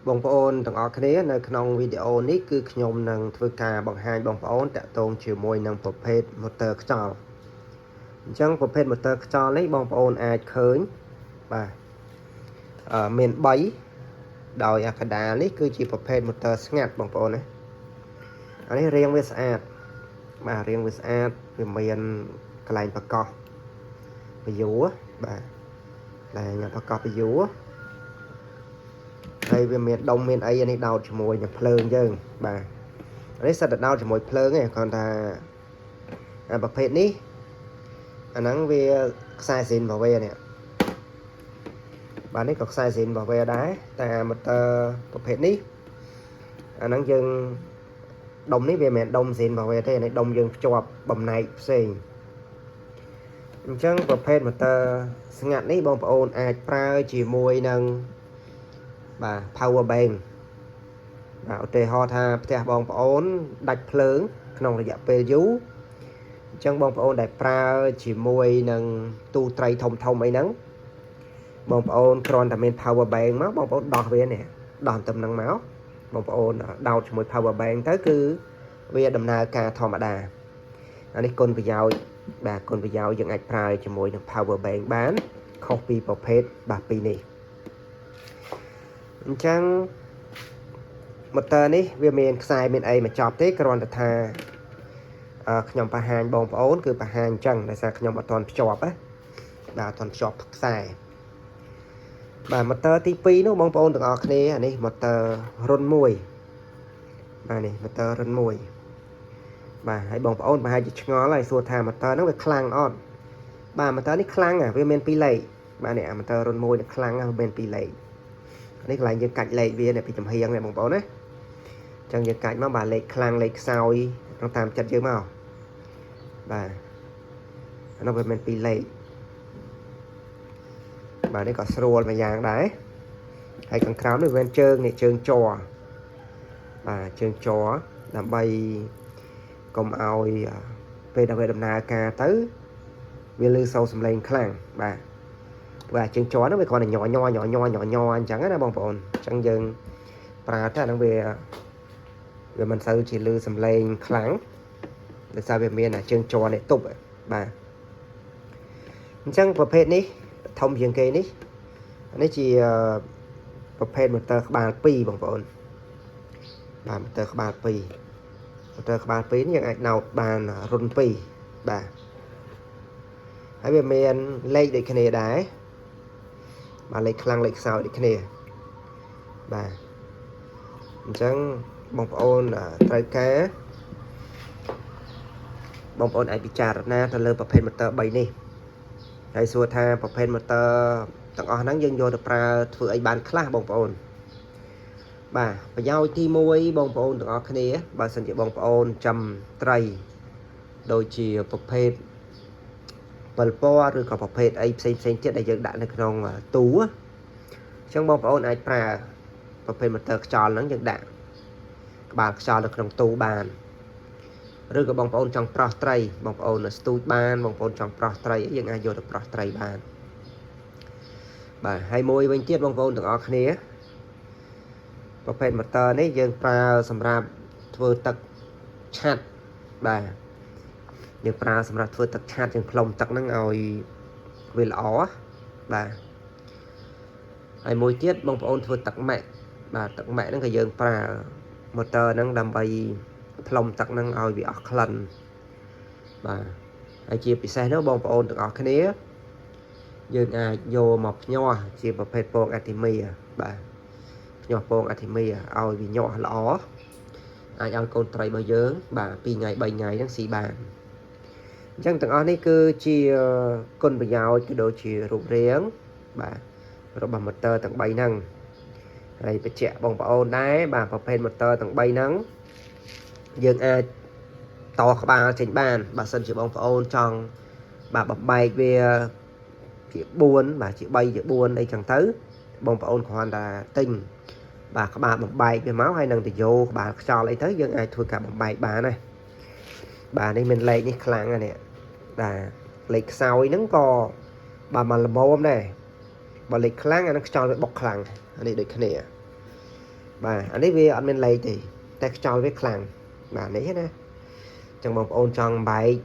បងប្អូនទាំងអស់គ្នានៅក្នុងវីដេអូនេះគឺខ្ញុំនឹងធ្វើការបង្ហាញបងប្អូនតាក់ទងជាមួយនឹងប្រភេទ motor ខ្យល់អញ្ចឹងប្រភេទ motor ខ្យល់នេះបងប្អូនអាចឃើញបាទមាន3ដោយអាកដាលនេះគឺជាប្រភេទ motor ស្ងាត់បងប្អូនណាអានេះរាងវាស្អាតបាទរាងវាស្អាតវាមានកន្លែងប្រកោះពយោបាទកន្លែងប្រកោះពយោហើយវាមានដុំមានអីនេះដោតជាមួយនឹងភ្លើងយើងបាទនេះសិតតែដោតជាមួយភ្លើងឯងគ្រាន់តែប្រភេទនេះអាហ្នឹងវាខ្សែស៊ីនរបស់វានេះបាទនេះក៏ខ្សែស៊ីនរបស់វាដែរតែ motor ប្រភេទនេះអាហ្នឹងយើងដុំនេះវាមិនមែនដុំស៊ីនរបស់វាទេនេះដុំយើងភ្ជាប់បំណែកផ្សេងអញ្ចឹងប្រភេទ motor ស្ងាត់នេះបងប្អូនអាចប្រើជាមួយនឹងបាទ power bank បាទឧទាហរណ៍ថាផ្ទះបងប្អូនដាច់ភ្លើងក្នុងរយៈពេលយូរអញ្ចឹងបងប្អូនដែលប្រើជាមួយនឹងទូត្រីធំអីហ្នឹងបងប្អូនគ្រាន់តែមាន power bank មកបងប្អូនដោះវានេះដោះទៅនឹងមកបងប្អូនដោតជាមួយ power bank ទៅគឺវាដំណើរការធម្មតាអានេះគុណប្រយោជន៍បាទគុណប្រយោជន៍យើងអាចប្រើជាមួយនឹង power bank បានខុសពីប្រភេទបាទពីរនេះអញ្ចឹង motor នេះវាមានខ្សែមានអីមកចប់ទេគ្រាន់តែថាខ្ញុំបង្ហាញបងប្អូនគឺបង្ហាញអញ្ចឹងដោយសារខ្ញុំអត់ទាន់ភ្ជាប់ណាបាទអត់ទាន់ភ្ជាប់ខ្សែបាទ motor ទី2នោះបងប្អូនទាំងអស់គ្នាអានេះ motor រុន1បាទនេះ motor រុន1បាទហើយបងប្អូនប្រហែលជាឆ្ងល់ហើយសួរថា motor ហ្នឹងវាខ្លាំងអត់បាទ motor នេះខ្លាំងវាមាន2លេខបាទនេះ motor រុន1នេះខ្លាំងវាមាន2លេខនេះកន្លែងយើងកាច់លេខវាពីចំហៀងនេះបងប្អូនណាអញ្ចឹងយើងកាច់មកបាទលេខខ្លាំងលេខខ្សោយតាមចិត្តយើងមកបាទអានោះវាមាន2លេខបាទនេះក៏ស្រួលមួយយ៉ាងដែរហើយខាងក្រោមនេះវាមានជើងនេះជើងជ័របាទជើងជ័រដើម្បីកុំឲ្យពេលដល់វាដំណើរការទៅវាលឺសូរសំឡេងខ្លាំងបាទបាទជើងជ័រហ្នឹងវាគ្រាន់តែញ័រអញ្ចឹងណាបងប្អូនអញ្ចឹងយើងប្រើតែហ្នឹងវាមិនសូវជាលឺសំឡេងខ្លាំងដោយសារវាមានជើងជ័រនេះទប់បាទអញ្ចឹងប្រភេទនេះធំជាងគេនេះនេះជាប្រភេទ motor ក្បាល2បងប្អូនបាទ motor ក្បាល2 motor ក្បាល2នេះយើងអាចដោតបានរុន2បាទហើយវាមានលេខដូចគ្នាដែរបាទលេខខ្លាំងលេខខ្សោយដូចគ្នាបាទអញ្ចឹងបងប្អូនត្រូវការបងប្អូនអាចពិចារណាទៅលើប្រភេទ motor 3នេះហើយសួរថាប្រភេទ motor ទាំងអស់ហ្នឹងយើងយកទៅប្រើធ្វើអីបានខ្លះបងប្អូនបាទប្រយោជន៍ទី1បងប្អូនទាំងអស់គ្នាបើសិនជាបងប្អូនចាំត្រីដូចជាប្រភេទ7ពណ៌ឬក៏ប្រភេទអីផ្សេងទៀតដែលយើងដាក់នៅក្នុងទូអញ្ចឹងបងប្អូនអាចប្រើប្រភេទ motor ខ្យល់ហ្នឹងយើងដាក់ក្បាលខ្យល់នៅក្នុងទូបានឬក៏បងប្អូនចង់ប្រោះត្រីបងប្អូនស្ទូចបានបងប្អូនចង់ប្រោះត្រីយើងអាចយកទៅប្រោះត្រីបានបាទហើយមួយវិញទៀតបងប្អូនទាំងអស់គ្នាប្រភេទ motor នេះយើងប្រើសម្រាប់ធ្វើទឹកឆាត់បាទយើងប្រើសម្រាប់ធ្វើទឹកឆាត់យើងផ្លុំទឹកហ្នឹងឲ្យវាល្អបាទហើយមួយទៀតបងប្អូនធ្វើទឹកម៉ាក់បាទទឹកម៉ាក់ហ្នឹងក៏យើងប្រើ motor ហ្នឹងដើម្បីផ្លុំទឹកហ្នឹងឲ្យវាអស់ក្លិនបាទហើយជាពិសេសនោះបងប្អូនទាំងអស់គ្នាយើងអាចយកមកភ្ញាស់ជាប្រភេទពងអាធីមីបាទភ្ញាស់ពងអាធីមីឲ្យវាញាស់ល្អអាចឲ្យកូនត្រីរបស់យើងបាទ2ថ្ងៃ3ថ្ងៃហ្នឹងស៊ីបានអញ្ចឹងទាំងអស់នេះគឺជាគុណប្រយោជន៍ក៏ដូចជារូបរាងបាទរបស់ motor ទាំង3ហ្នឹងហើយបញ្ជាក់បងប្អូនដែរបាទប្រភេទ motor ទាំង3ហ្នឹងយើងអាចតក្បាលចេញបានបើសិនជាបងប្អូនចង់បាទបំបែកវាជា4បាទជា3ជា4អីចឹងទៅបងប្អូនគ្រាន់តែទិញបាទក្បាលបំបែកវាមកហើយនឹងទៅយកក្បាលខ្យល់អីទៅយើងអាចធ្វើការបំបែកបានណាបាទនេះមានលេខនេះខ្លាំងណាស់នេះបាទលេខខ្សោយហ្នឹងក៏បាទមកល្មមដែរបើលេខខ្លាំងអានឹងខ្យល់វាបុកខ្លាំងអានេះដូចគ្នា bà anh ấy về anh bên lấy thì ta cho với khăn bà đấy nè chẳng bóng ôn trong bài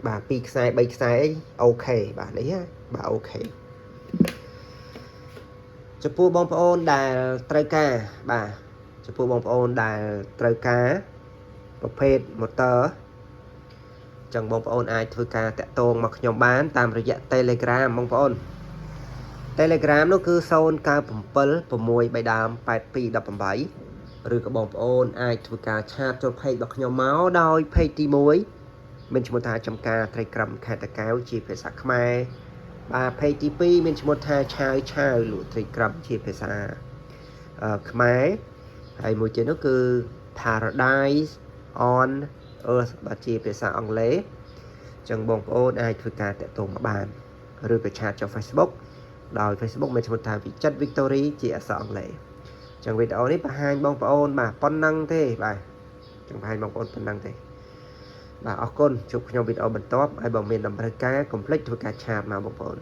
bà pi sai bay sai ok bà đấy bà ok cho phu bóng ôn đà trời ca bà cho phu bóng ôn đà trời caประเภท motor ចឹងបងប្អូនអាចធ្វើការតាក់ទងមកខ្ញុំបានតាមរយៈ Telegram បងប្អូន Telegram នោះគឺ097 632 ឬក៏បងប្អូនអាចធ្វើការឆាតចូល page របស់ខ្ញុំមកដោយ page ទី1មានឈ្មោះថាចំការត្រីក្រំខេត្តតាកែវជាភាសាខ្មែរបាទ page ទី2មានឈ្មោះថាឆាវឆាវលក់ត្រីក្រំជាភាសាខ្មែរហើយមួយទៀតនោះគឺ Paradise on Earth បាទជាភាសាអង់គ្លេសចឹងបងប្អូនអាចធ្វើការតាក់ទងមកបានឬក៏ឆាតចូល Facebook ដោយ Facebook មានឈ្មោះថាវិចិត្រ Victory ជាអក្សរអង់គ្លេសចឹងវីដេអូនេះបង្ហាញបងប្អូនបាទប៉ុណ្ណឹងទេបាទចឹងបង្ហាញបងប្អូនប៉ុណ្ណឹងទេបាទអរគុណជួបខ្ញុំវីដេអូបន្ទាប់ហើយបើមានតម្រូវការកុំភ្លេចធ្វើការឆាតមកបងប្អូន